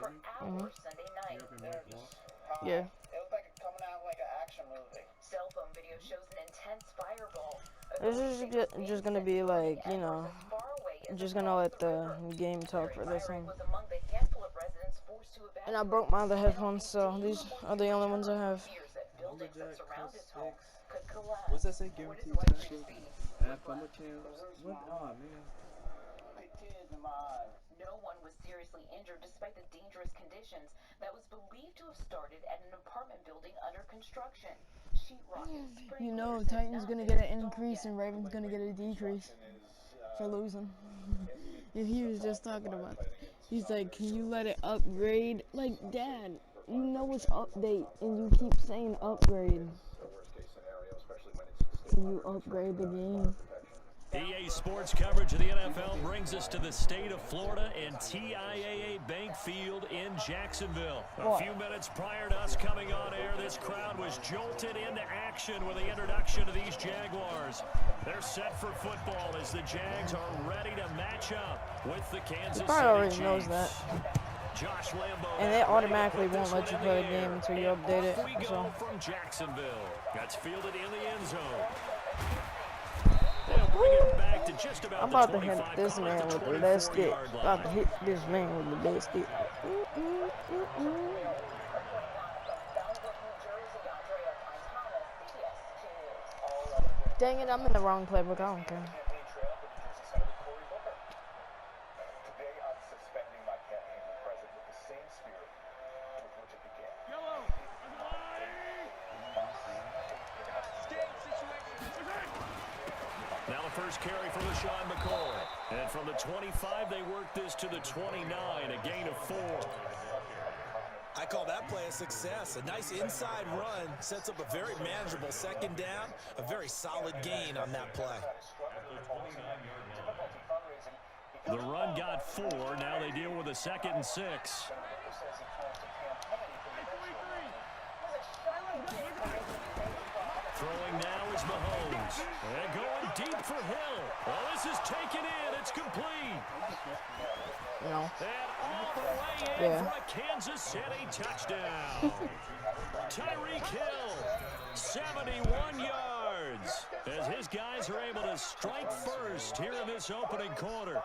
for hours Sunday night. Yeah. It looked like coming out like an action movie. Cell phone video shows an intense fireball. This is just gonna be like, you know, just gonna let the game talk for this one. And I broke my other headphones, so these are the only ones I have. What's that say? Guaranteed special? Summer camps? What? Oh man. No one was seriously injured despite the dangerous conditions that was believed to have started at an apartment building under construction. You know, Titan's gonna get an increase and Raven's gonna get a decrease for losing. If he was just talking about it. He's like, can you let it upgrade? Like, Dad, you know it's update and you keep saying upgrade. Can you upgrade the game? EA Sports coverage of the NFL brings us to the state of Florida and TIAA Bank Field in Jacksonville. A few minutes prior to us coming on air, this crowd was jolted into action with the introduction of these Jaguars. They're set for football as the Jags are ready to match up with the Kansas City already Chiefs. knows that. Josh Lambo, and it automatically won't let you play the game until you update it. We go So from Jacksonville. That's fielded in the end zone. I'm about to hit this man with the best stick. About to hit this man with the best stick. Dang it, I'm in the wrong playbook. I don't care. Now the first carry for LaShawn McCoy. And from the 25, they work this to the 29, a gain of 4. I call that play a success. A nice inside run sets up a very manageable second down, a very solid gain on that play. The run got 4. Now they deal with a 2nd and 6. Throwing now is Mahomes. And going deep for Hill. Well, this is taken in. It's complete. No. And all the way in for a Kansas City touchdown. Tyreek Hill, 71 yards. As his guys are able to strike first here in this opening quarter.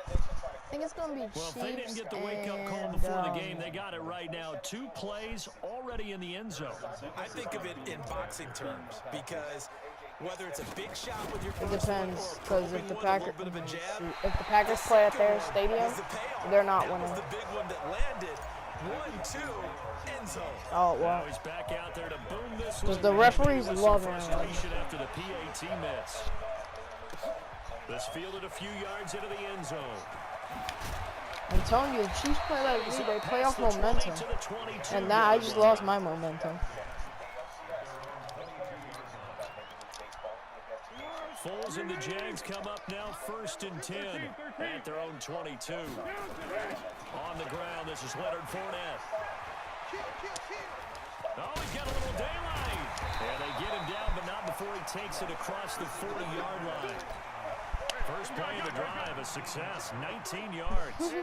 I think it's going to be Well, Chiefs. if they didn't get the wake-up call before the game, they got it right now. 2 plays already in the end zone. I think of it in boxing terms because whether it's a big shot with your it depends, because if the Packers play at their stadium, they're not winning. The big one that landed. 1-2 end zone. Oh, well. Now he's back out there to boom this Because one. the referees love it. Frustration after the PAT miss. This fielded a few yards into the end zone. I'm telling you, the Chiefs play like me. They play off momentum. And now I just lost my momentum. Foles and the Jags come up now 1st and 10 at their own 22. On the ground, this is Leonard Fournette. Oh, he's got a little daylight. And they get him down, but not before he takes it across the 40-yard line. First play of the drive, a success, 19 yards.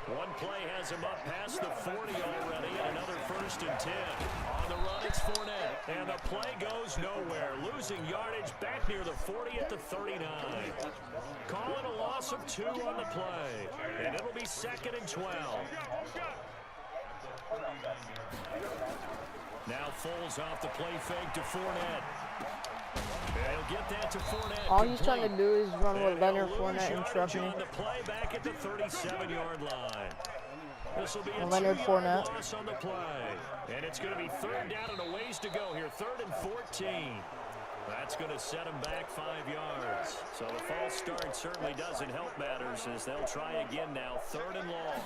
One play has him up past the 40 already, and another 1st and 10. On the run, it's Fournette, and the play goes nowhere. Losing yardage back near the 40 at the 39. Call it a loss of 2 on the play, and it'll be 2nd and 12. Now Foles off the play fake to Fournette. He'll get that to Fournette. All he's trying to do is run with Leonard Fournette and trust me. The play back at the 37-yard line. This will be a Leonard Fournette loss on the play. And it's going to be 3rd down and a ways to go here. 3rd and 14. That's going to set him back 5 yards. So the false start certainly doesn't help matters as they'll try again now. 3rd and long.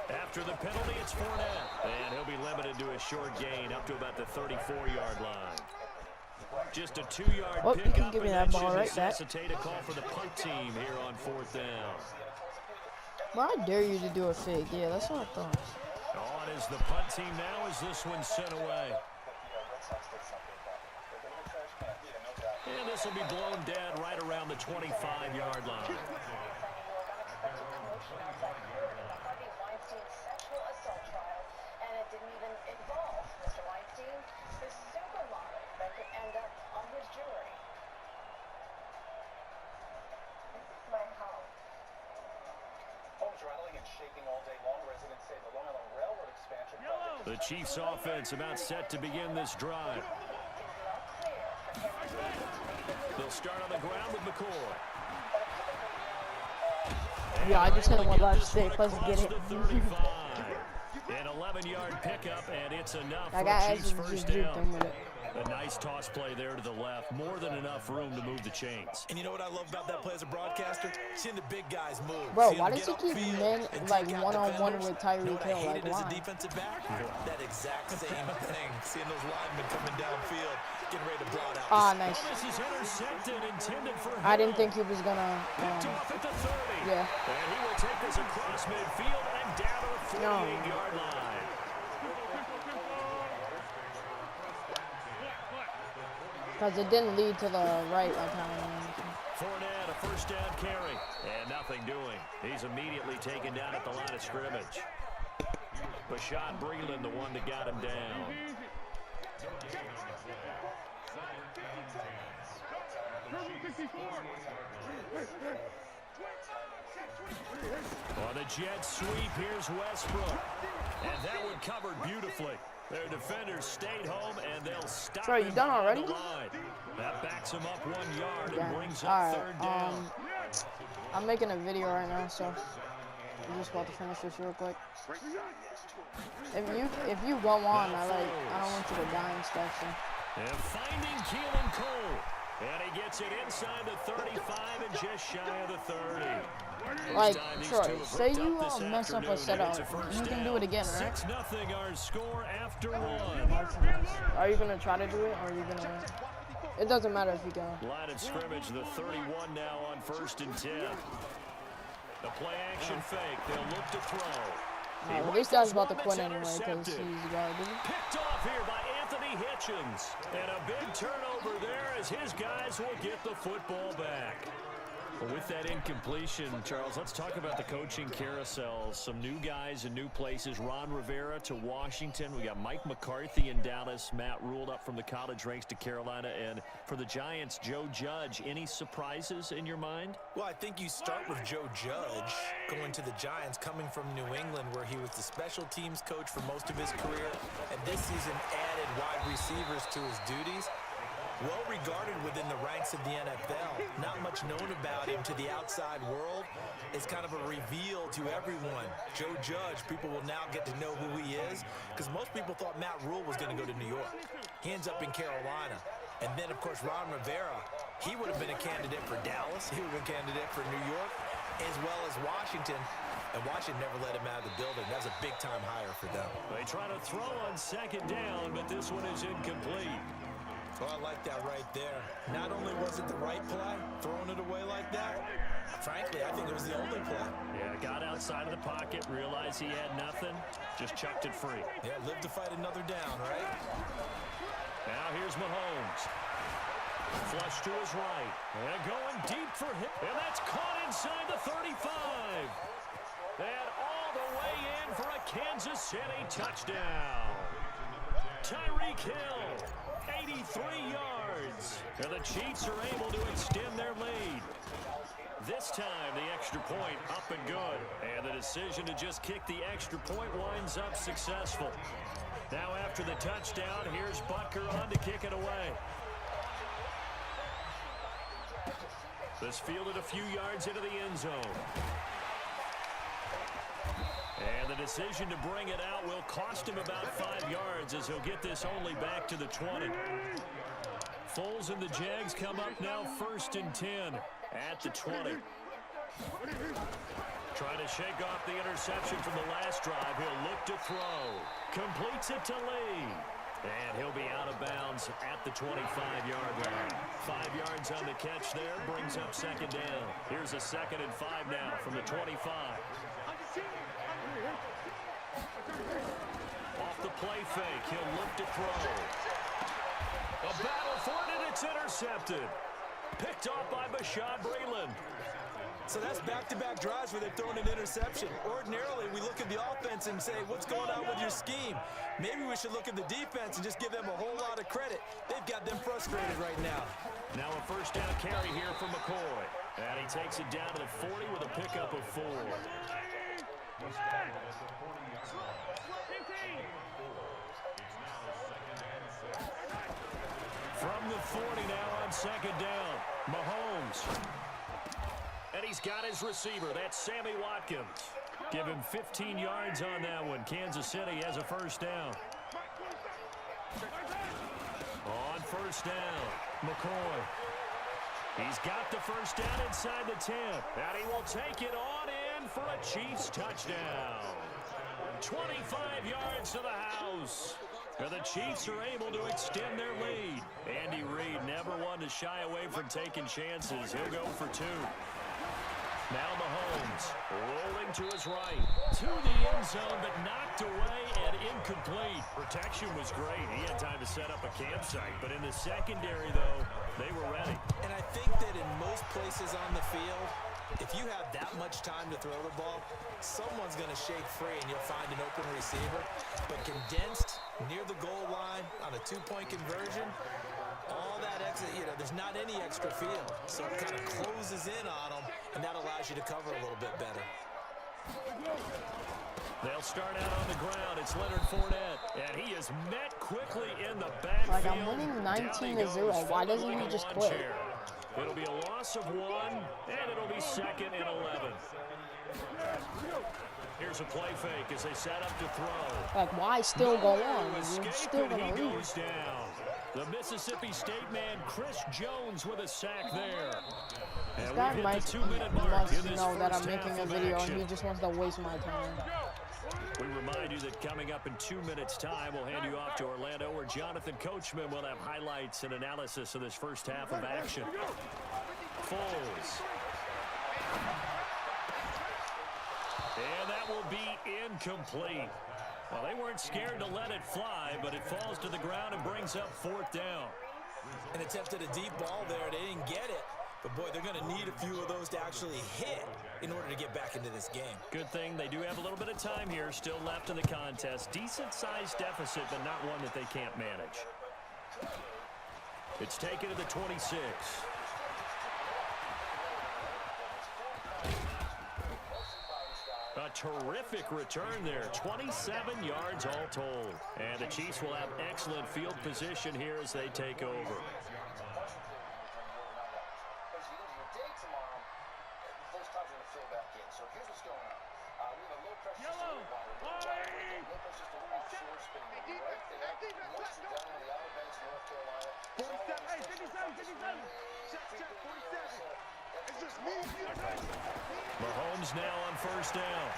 After the penalty, it's Fournette. And he'll be limited to a short gain up to about the 34-yard line. Just a 2-yard pick up, give me that ball right back. A call for the punt team here on 4th down. Well, I dare you to do a fake. Yeah, that's what I thought. On is the punt team now as this one's sent away. And this will be blown dead right around the 25-yard line. Weinstein's sexual assault trial, and it didn't even involve Mr. Weinstein, the supermodel that could end up on his jury. This is my home. Homes rattling and shaking all day long. Residents say the Long Island Railroad expansion. The Chiefs' offense about set to begin this drive. They'll start on the ground with McCoy. Yeah, I just hit one last stick. Let's get it. An 11-yard pickup, and it's enough That for guy a Chiefs actually first just duped down. him with it. A nice toss play there to the left. More than enough room to move the chains. And you know what I love about that play as a broadcaster? Seeing the big guys move. Bro, Seeing why them does he get keep upfield men and like take out one-on-one defenders. with Tyreek You know what I Hill? Like, hated as a why? defensive back? That exact same thing. Seeing those linemen coming downfield, getting ready to blot out. Ah, nice. This is intercepted, intended for I didn't Hill. think he was gonna. Picked off at the 30. Yeah. And he will take this across midfield and down to the 48-yard line. Because it didn't lead to the right like how I mentioned. Fournette, a first down carry. And nothing doing. He's immediately taken down at the line of scrimmage. Bashaud Breeland, the one that got him down. On the jet sweep, here's Westbrook. And that one covered beautifully. Their defenders stayed home, and they'll stop Sorry, you him done on already? the line. That backs him up 1 yard Yeah. and brings up Alright, third down. I'm making a video right now, so I'm just about to finish this real quick. If you go on, I don't want you to die and stuff. So. And finding Keelan Cole. And he gets it inside the 35 and just shy of the 30. Like, Troy, say you mess up a setup, you can do it again, right? 6-0 our score after 1. Are you gonna try to do it, or are you gonna? It doesn't matter if you go. Line of scrimmage, the 31 now on 1st and 10. The play action fake. They'll look to throw. Well, this guy's about to quit anyway because he's garbage. Picked off here by Anthony Hitchens. And a big turnover there as his guys will get the football back. Well, with that incompletion, Charles, let's talk about the coaching carousel. Some new guys in new places. Ron Rivera to Washington. We got Mike McCarthy in Dallas. Matt Rule up from the college ranks to Carolina. And for the Giants, Joe Judge. Any surprises in your mind? Well, I think you start with Joe Judge going to the Giants, coming from New England, where he was the special teams coach for most of his career, and this season added wide receivers to his duties. Well regarded within the ranks of the NFL. Not much known about him to the outside world. It's kind of a reveal to everyone. Joe Judge, people will now get to know who he is, because most people thought Matt Rule was going to go to New York. He ends up in Carolina. And then, of course, Ron Rivera, he would have been a candidate for Dallas. He would have been a candidate for New York, as well as Washington. And Washington never let him out of the building. That was a big-time hire for them. They try to throw on 2nd down, but this one is incomplete. Well, I like that right there. Not only was it the right play, throwing it away like that, frankly, I think it was the only play. Yeah, got outside of the pocket, realized he had nothing, just chucked it free. Yeah, live to fight another down, right? Now here's Mahomes. Flush to his right. And going deep for him. And that's caught inside the 35. And all the way in for a Kansas City touchdown. Tyreek Hill. 83 yards. And the Chiefs are able to extend their lead. This time, the extra point up and good. And the decision to just kick the extra point winds up successful. Now after the touchdown, here's Butker on to kick it away. This fielded a few yards into the end zone. And the decision to bring it out will cost him about 5 yards as he'll get this only back to the 20. Foles and the Jags come up now 1st and 10 at the 20. Trying to shake off the interception from the last drive. He'll look to throw. Completes it to Lee. And he'll be out of bounds at the 25-yard line. 5 yards on the catch there. Brings up 2nd down. Here's a 2nd and 5 now from the 25. Off the play fake, he'll look to throw. A battle for it, and it's intercepted. Picked off by Bashaud Breeland. So that's back-to-back drives where they've thrown an interception. Ordinarily, we look at the offense and say, what's going on with your scheme? Maybe we should look at the defense and just give them a whole lot of credit. They've got them frustrated right now. Now a first down carry here from McCoy. And he takes it down to the 40 with a pickup of 4. From the 40 now on second down, Mahomes. And he's got his receiver. That's Sammy Watkins. Give him 15 yards on that one. Kansas City has a first down. On first down, McCoy. He's got the first down inside the 10. And he will take it on in for a Chiefs touchdown. 25 yards to the house. And the Chiefs are able to extend their lead. Andy Reid never one to shy away from taking chances. He'll go for 2. Now Mahomes rolling to his right. To the end zone, but knocked away and incomplete. Protection was great. He had time to set up a campsite. But in the secondary, though, they were ready. And I think that in most places on the field, if you have that much time to throw the ball, someone's going to shake free and you'll find an open receiver. But condensed near the goal line on a 2-point conversion, all that extra, there's not any extra field. So it kind of closes in on them, and that allows you to cover a little bit better. They'll start out on the ground. It's Leonard Fournette, and he is met quickly in the backfield. Like, I'm winning 19-0. Why doesn't he just quit? It'll be a loss of 1, and it'll be 2nd and 11. Here's a play fake as they set up to throw. Like, why still go on? You're still and he going to lose. goes down. The Mississippi State man, Chris Jones, with a sack there. This And guy we've hit might the 2-minute mark in this know that I'm first making half a of video action. and he just wants to waste my time. We remind you that coming up in 2 minutes' time, we'll hand you off to Orlando, where Jonathan Coachman will have highlights and analysis of this first half of action. Foles. And that will be incomplete. Well, they weren't scared to let it fly, but it falls to the ground and brings up 4th down. And attempted a deep ball there. They didn't get it. But, boy, they're going to need a few of those to actually hit in order to get back into this game. Good thing they do have a little bit of time here still left in the contest. Decent-sized deficit, but not one that they can't manage. It's taken to the 26. A terrific return there. 27 yards all told. And the Chiefs will have excellent field position here as they take over. Mahomes now on first down.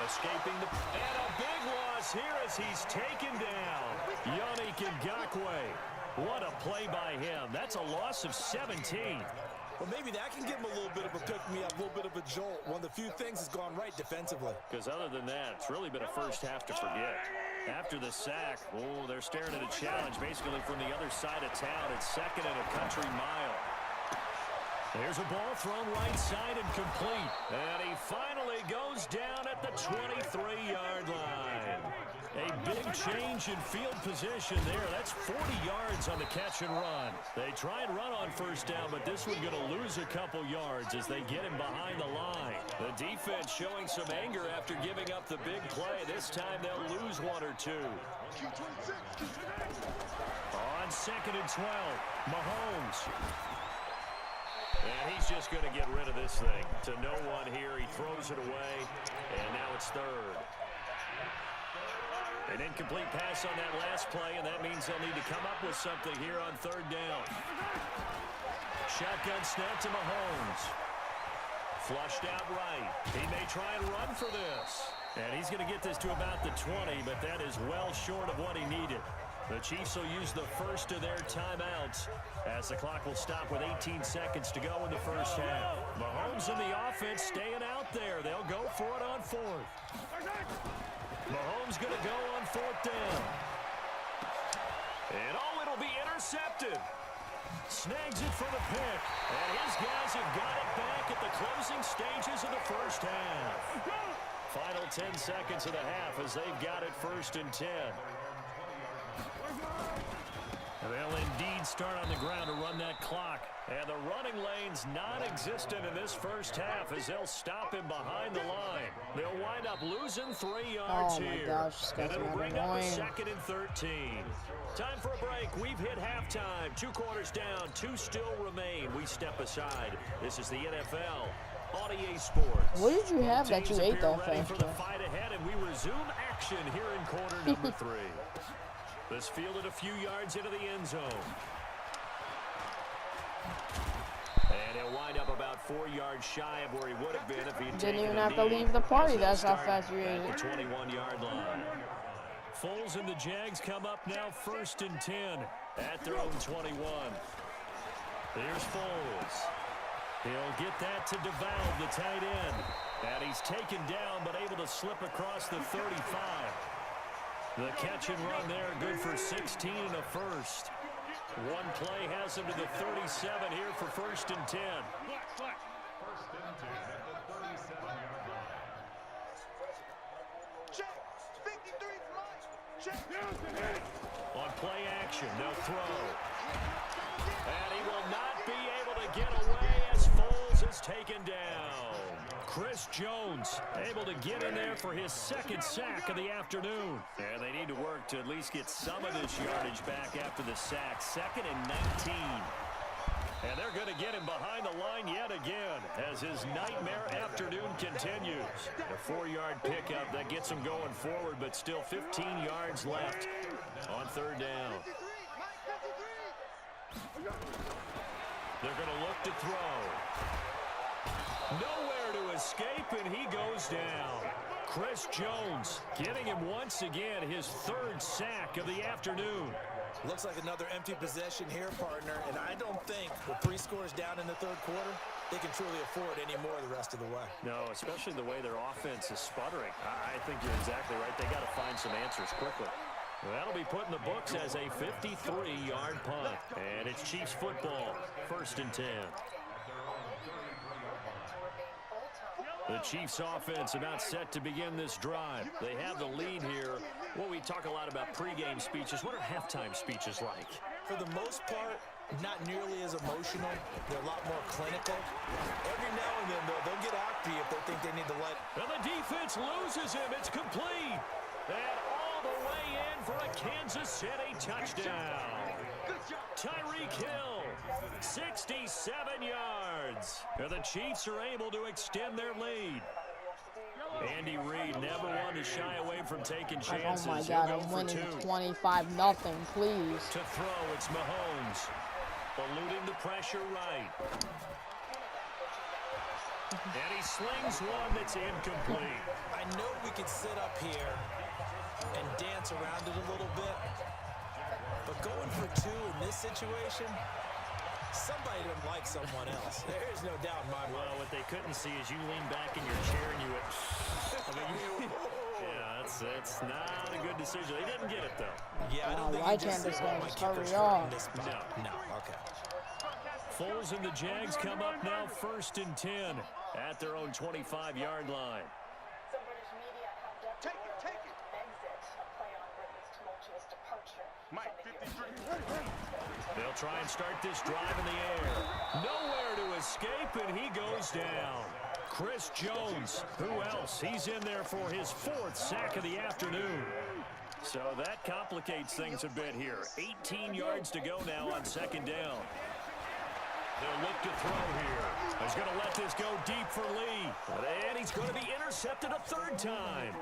Escaping the... And a big loss here as he's taken down. Yannick Ngakoue. What a play by him. That's a loss of 17. Well, maybe that can give him a little bit of a pick-me-up, a little bit of a jolt. One of the few things that's gone right defensively. Because other than that, it's really been a first half to forget. After the sack, they're staring at a challenge basically from the other side of town. It's 2nd and a country mile. There's a ball thrown right side and complete. And he finally goes down at the 23-yard line. A big change in field position there. That's 40 yards on the catch and run. They try and run on first down, but this one going to lose a couple yards as they get him behind the line. The defense showing some anger after giving up the big play. This time they'll lose 1 or 2. On 2nd and 12, Mahomes. And he's just going to get rid of this thing. To no one here. He throws it away. And now it's 3rd. An incomplete pass on that last play, and that means they'll need to come up with something here on 3rd down. Shotgun snap to Mahomes. Flushed out right. He may try and run for this. And he's going to get this to about the 20, but that is well short of what he needed. The Chiefs will use the first of their timeouts as the clock will stop with 18 seconds to go in the first half. Mahomes and the offense staying out there. They'll go for it on 4th. Mahomes going to go on 4th down. And it'll be intercepted. Snags it for the pick. And his guys have got it back. the closing stages of the first half. Final 10 seconds of the half as they've got it 1st and 10. They'll indeed start on the ground to run that clock. And the running lane's non-existent in this first half as they'll stop him behind the line. They'll wind up losing 3 yards here. Gosh, and it'll bring up a 2nd and 13. Time for a break. We've hit halftime. 2 quarters down. 2 still remain. We step aside. This is the NFL on EA Sports. What did you have that you ate though, ready for the fight ahead, and we resume action here in quarter number 3. This fielded a few yards into the end zone. And he'll wind up about 4 yards shy of where he would have been if he didn't even have to leave the party. That's how fast you ate at it. the 21-yard line. Foles and the Jags come up now 1st and 10 at their own 21. Here's Foles. He'll get that to DeValve, the tight end. And he's taken down but able to slip across the 35. The catch and run there, good for 16 and a first. One play has him to the 37 here for 1st and 10. On play action, they'll throw. And he will not be able to get away as Foles is taken down. Chris Jones able to get in there for his 2nd sack of the afternoon. And they need to work to at least get some of this yardage back after the sack. 2nd and 19. And they're going to get him behind the line yet again as his nightmare afternoon continues. A 4-yard pickup that gets him going forward, but still 15 yards left on 3rd down. They're going to look to throw. Nowhere to escape, and he goes down. Chris Jones getting him once again his 3rd sack of the afternoon. Looks like another empty possession here, partner, and I don't think with 3 scores down in the 3rd quarter, they can truly afford any more the rest of the way. No, especially the way their offense is sputtering. I think you're exactly right. They got to find some answers quickly. That'll be put in the books as a 53-yard punt. And it's Chiefs football, 1st and 10. The Chiefs offense about set to begin this drive. They have the lead here. Well, we talk a lot about pregame speeches. What are halftime speeches like? For the most part, not nearly as emotional. They're a lot more clinical. Every now and then, though, they'll get active if they think they need to let. And the defense loses him. It's complete. And all the way in for a Kansas City touchdown. Tyreek Hill, 67 yards. And the Chiefs are able to extend their lead. Andy Reid never one to shy away from taking chances. Oh my God, I'm winning 25-0, please. To throw, it's Mahomes. Eluding the pressure right. And he slings one that's incomplete. I know we could sit up here and dance around it a little bit, but going for 2 in this situation, somebody doesn't like someone else. There's no doubt in my mind. Well, what they couldn't see is you lean back in your chair and you went, yeah, it's not a good decision. They didn't get it, though. Yeah, I don't think why can't this guy just hurry up? No, okay. Foles and the Jags come up now 1st and 10 at their own 25-yard line. Some British media have dubbed the exit a play on Britain's tumultuous departure. Mike 53. They'll try and start this drive in the air. Nowhere to escape, and he goes down. Chris Jones, who else? He's in there for his 4th sack of the afternoon. So that complicates things a bit here. 18 yards to go now on 2nd down. They'll look to throw here. He's going to let this go deep for Lee. And he's going to be intercepted a 3rd time.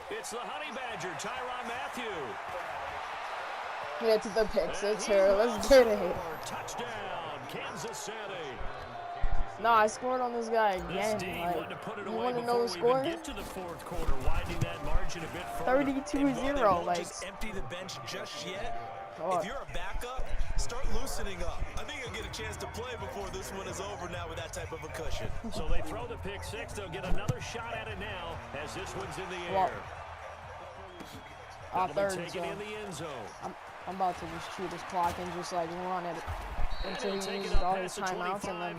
It's the Honey Badger, Tyrann Mathieu. Get to the pick 6 here. Let's get it. Touchdown, Kansas City. No, I scored on this guy again. Like, you want to know the score? Get to the 4th quarter, widening that margin a bit further. 32-0. Like, just empty the bench just yet. God. If you're a backup, start loosening up. I think you'll get a chance to play before this one is over now with that type of a cushion. So they throw the pick 6. They'll get another shot at it now as this one's in the air. Well, 3rd taken zone. in the end zone. I'm about to just chew this clock and just like run it until he uses all his timeouts and then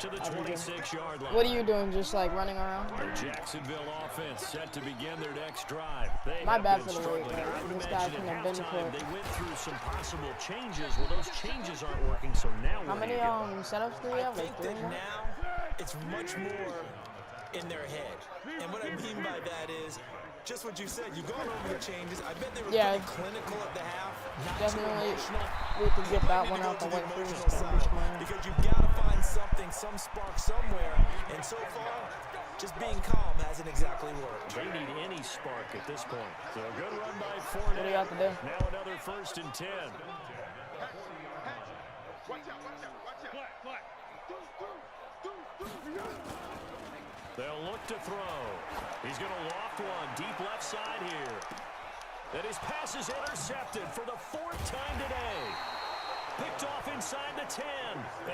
to the 26-yard line. What are you doing? Just like running around? The Jacksonville offense set to begin their next drive. They My have bad been for the wait, struggling. I would this guy imagine couldn't at have been halftime quick. they went through some possible changes. Well, those changes aren't working, so now How what do many you get? setups do we I have? think Like 3 that more? now it's much more in their head. And what I mean by that is just what you said. You've gone over the changes. I bet they were Yeah. pretty clinical at the half. Not Definitely, too emotional. we could get You that might one need to out go the to way emotional first. side, because you've got to find something, some spark somewhere. And so far, just being calm hasn't exactly worked. They need any spark at this point. So a good run by What do you Fournette. have to do? Now another 1st and 10. They'll look to throw. He's going to loft one deep left side here. And his pass is intercepted for the 4th time today. Picked off inside the 10.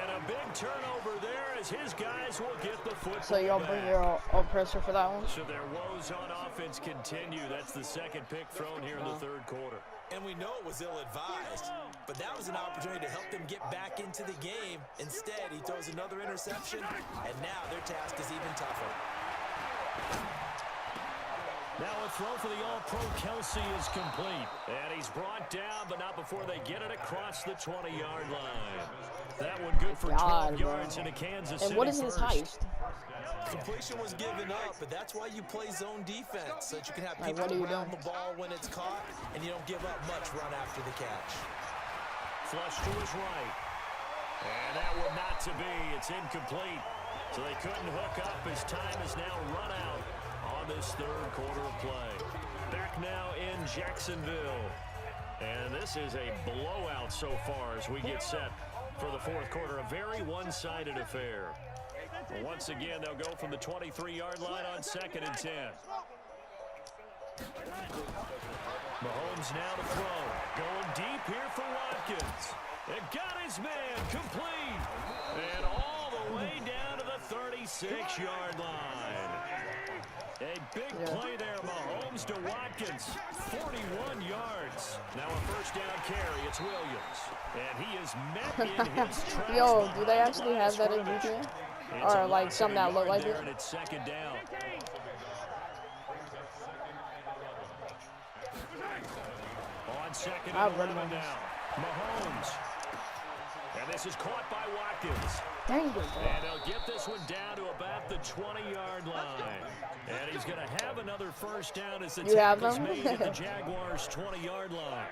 And a big turnover there as his guys will get the football So y'all bring back. your oppressor for that one? So their woes on offense continue. That's the 2nd pick thrown here in the 3rd quarter. And we know it was ill-advised, but that was an opportunity to help them get back into the game. Instead, he throws another interception, and now their task is even tougher. Now a throw for the All-Pro Kelsey is complete. And he's brought down, but not before they get it across the 20-yard line. That one good for 12 yards into Kansas City. And what is his height? Completion was given up, but that's why you play zone defense, so that you can have Like, people what are you around doing? the ball when it's caught, and you don't give up much run after the catch. Flush to his right. And that one not to be. It's incomplete. So they couldn't hook up as time is now run out on this 3rd quarter of play. Back now in Jacksonville. And this is a blowout so far as we get set for the 4th quarter. A very one-sided affair. Well, once again, they'll go from the 23-yard line on 2nd and 10. Mahomes now to throw. Going deep here for Watkins. It got his man complete. And all the way down to the 36-yard line. A big play there, Mahomes to Watkins, 41 yards. Now a 1st down carry, it's Williams. And he is met in his tracks. Yo, do they actually have that in GTA? Or like some that look like it? And it's 2nd down. On 2nd and 11 now. Mahomes. And this is caught by Watkins. Dang it, bro. And he'll get this one down to about the 20-yard line. And he's going to have another 1st down as the tackle's made at the Jaguars' 20-yard line.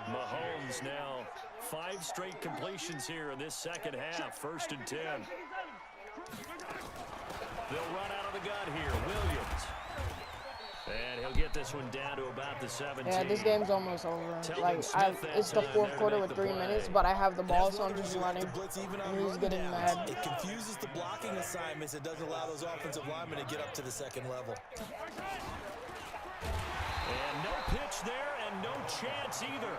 Mahomes now 5 straight completions here in this 2nd half. 1st and 10. They'll run out of the gun here. Williams. And he'll get this one down to about the 17. Yeah, this game's almost over. Like, it's the 4th quarter with 3 minutes, but I have the ball, so I'm just running. And he's getting mad. It confuses the blocking assignments. It doesn't allow those offensive linemen to get up to the 2nd level. And no pitch there and no chance either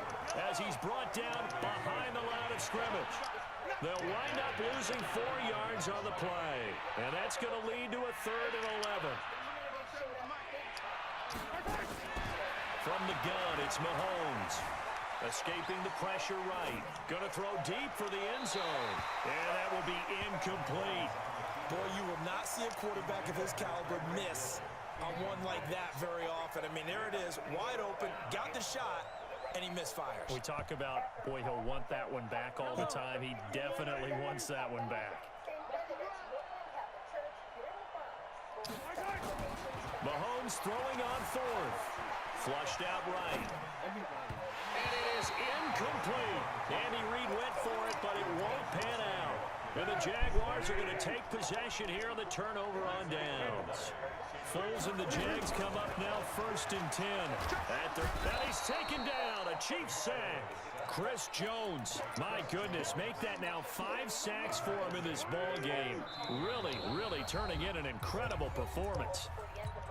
as he's brought down behind the line of scrimmage. They'll wind up losing 4 yards on the play. And that's going to lead to a 3rd and 11. From the gun, it's Mahomes. Escaping the pressure right. Going to throw deep for the end zone. And that will be incomplete. Boy, you will not see a quarterback of his caliber miss on one like that very often. I mean, there it is, wide open, got the shot, and he misfires. We talk about, boy, he'll want that one back all the time. He definitely wants that one back. Mahomes throwing on 4th. Flushed out right. And it is incomplete. Andy Reid went for it, but it won't pan out. And the Jaguars are going to take possession here on the turnover on downs. Foles and the Jags come up now 1st and 10. And he's taken down. A Chiefs sack. Chris Jones, my goodness, make that now 5 sacks for him in this ball game. Really turning in an incredible performance.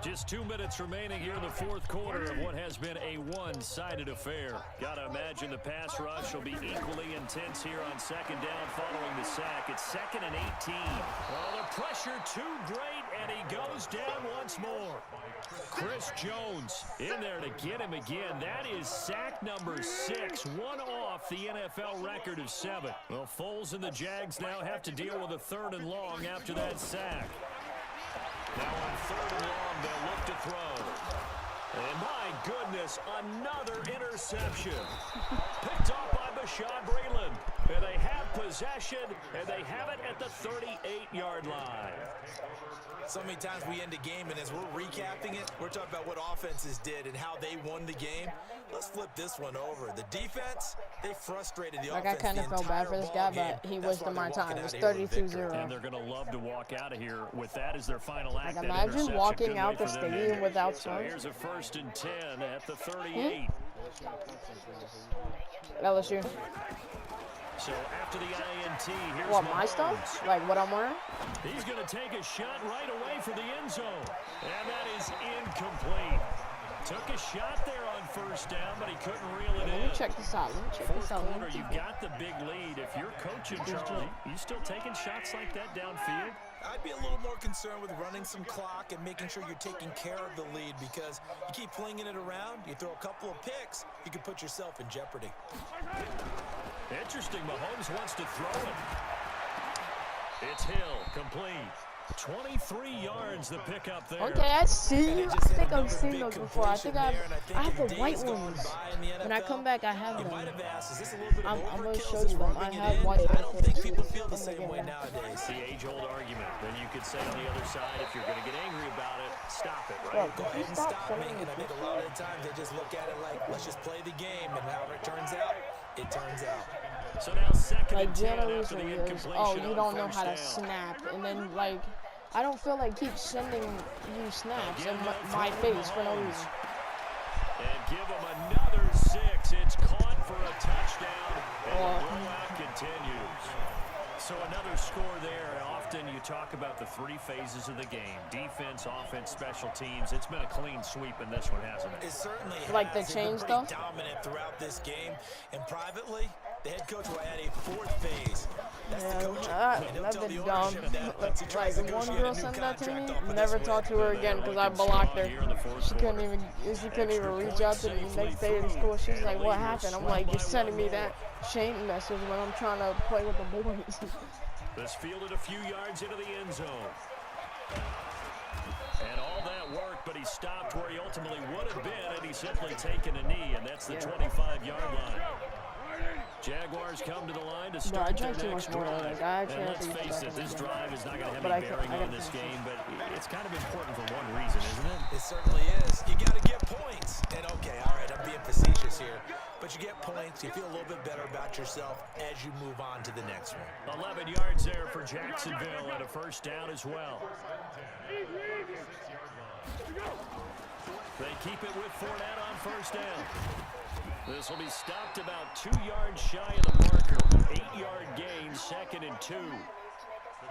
Just 2 minutes remaining here in the 4th quarter of what has been a one-sided affair. Gotta imagine the pass rush will be equally intense here on 2nd down following the sack. It's 2nd and 18. Well, the pressure too great, And he goes down once more. Chris Jones in there to get him again. That is sack number 6, one off the NFL record of 7. Well, Foles and the Jags now have to deal with a 3rd and long after that sack. Now on 3rd and long, they'll look to throw. And my goodness, another interception. Picked off by Bashaud Breeland. And they have possession, and they have it at the 38-yard line. So many times we end a game, and as we're recapping it, we're talking about what offenses did and how they won the game. Let's flip this one over. The defense, they frustrated the offense. Like, I kind of felt bad for this guy, but he wasted my time. It's 32-0. And they're going to love to walk out of here with that as their final act. Like, imagine walking out the stadium without so smoke. here's a 1st and 10 at the 38. LSU. So after the INT, here's What, Mahomes. my stuff? Like what I'm wearing? He's going to take a shot right away for the end zone. And that is incomplete. Took a shot there on 1st down, but he couldn't reel it in. Let me check this out. Let me check this out. Fourth quarter, you've got the big lead. If you're coaching, Charlie, you still taking shots like that downfield? I'd be a little more concerned with running some clock and making sure you're taking care of the lead, because you keep flinging it around, you throw a couple of picks, you can put yourself in jeopardy. Interesting. Mahomes wants to throw it. It's Hill, complete. 23 yards the pickup there. Okay, I see you. I think I've seen those before. I think I have the white ones. When I come back, I have them. I'm going to show you them. I have white ones. I don't think people feel the same way nowadays. The age-old argument. Then you could say on the other side, if you're going to get angry about it, stop it, Bro, right? Go ahead and stop me. And I think a lot of the times they just look at it like, let's just play the game, and however it turns out, it turns out. So now 2nd Like, and 10 Jana after the Lisa is, incompletion oh, you on don't know 1st how to down. snap. And then, like, I don't feel like keep sending you snaps in my face for no reason. And give him another 6. It's caught for a touchdown, and the blowout continues. So another score there. Often you talk about the 3 phases of the game: defense, offense, special teams. It's been a clean sweep in this one, hasn't it? It certainly Like the has. They've been change pretty stuff? dominant throughout this game. And privately, the head coach will add a 4th phase. That's the coaching. And he'll tell the ownership that once he tries to Like, one negotiate girl a new sent that to contract me, off of never this talked to win. her again because I blocked her. She couldn't even reach out to me the next day in school. She's like, what happened? I'm like, you're sending me that chain message when I'm trying to play with the boys. This fielded a few yards into the end zone. And all that work, but he stopped where he ultimately would have been had he simply taken a knee, and that's the 25-yard line. Jaguars come to the line to start their next drive. And let's face it, this drive is not going to have any bearing on this game, but it's kind of important for one reason, isn't it? It certainly is. You got to get points. And okay, all right, I'm being facetious here. But you get points, you feel a little bit better about yourself as you move on to the next one. 11 yards there for Jacksonville and a 1st down as well. They keep it with Fournette on 1st down. This will be stopped about 2 yards shy of the marker. 8-yard gain, 2nd and 2.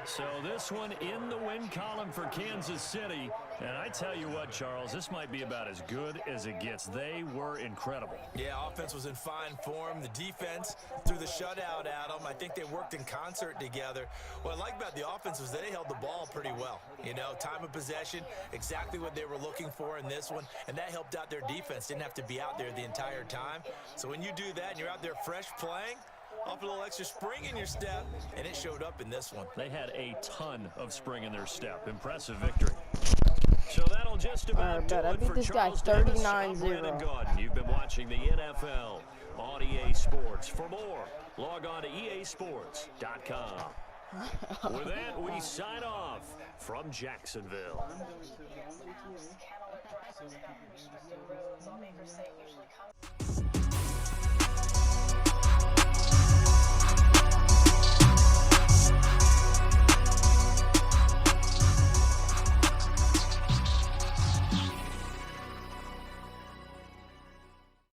So this one in the win column for Kansas City. And I tell you what, Charles, this might be about as good as it gets. They were incredible. Yeah, offense was in fine form. The defense threw the shutout at them. I think they worked in concert together. What I like about the offense was they held the ball pretty well. You know, time of possession, exactly what they were looking for in this one. And that helped out their defense. Didn't have to be out there the entire time. So when you do that and you're out there fresh playing, off a little extra spring in your step, and it showed up in this one. They had a ton of spring in their step. Impressive victory. So that'll just about do it for Charles Davis. I'm Brandon Gaudin. You've been watching the NFL on EA Sports. For more, log on to easports.com. With that, we sign off from Jacksonville. Cannot let drivers pass. New roads, lawmakers say usually come